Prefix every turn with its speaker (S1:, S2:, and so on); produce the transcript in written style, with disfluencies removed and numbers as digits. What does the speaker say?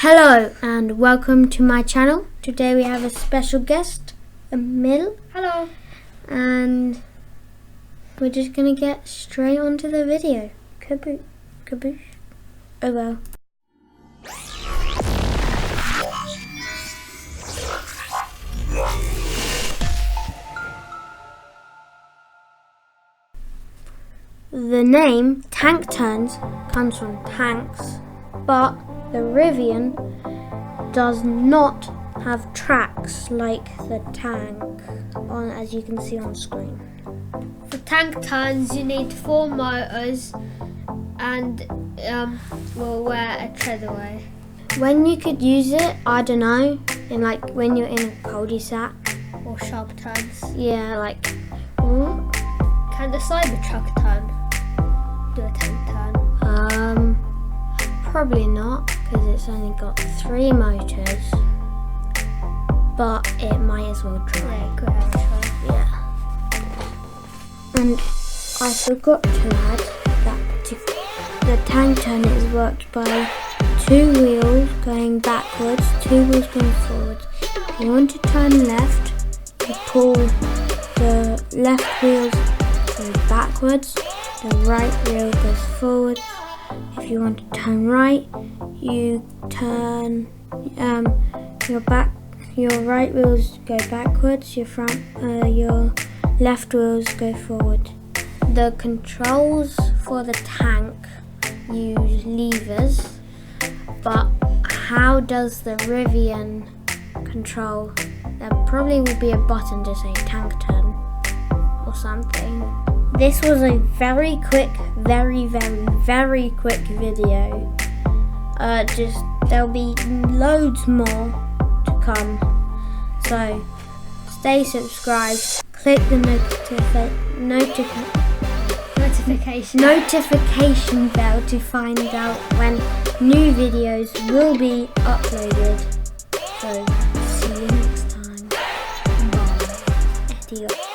S1: Hello and welcome to my channel. Today we have a special guest, Emil.
S2: Hello.
S1: And we're just gonna get straight onto the video. Kaboosh. Oh well. The name Tank Turns comes from tanks, but the Rivian does not have tracks like the tank, as you can see on screen.
S2: For tank turns, you need 4 motors and we'll wear a treadaway.
S1: When you could use it, I don't know, when you're in a cul-de-sac.
S2: Or sharp turns.
S1: Yeah,
S2: Can the Cybertruck turn? Do a tank turn?
S1: Probably not, because it's only got 3 motors. But it might as well try.
S2: Yeah, go ahead and try.
S1: Yeah. And I forgot to add that the tank turn is worked by 2 wheels going backwards, 2 wheels going forwards. If you want to turn left, you pull the left wheels go backwards, the right wheel goes forwards. If you want to turn right, you turn your right wheels go backwards, your left wheels go forward. The controls for the tank use levers, but how does the Rivian control? There probably will be a button to say tank turn or something. This was a very quick, very quick video. There'll be loads more to come. So stay subscribed, click the notification bell to find out when new videos will be uploaded. So see you next time. Bye. Adios.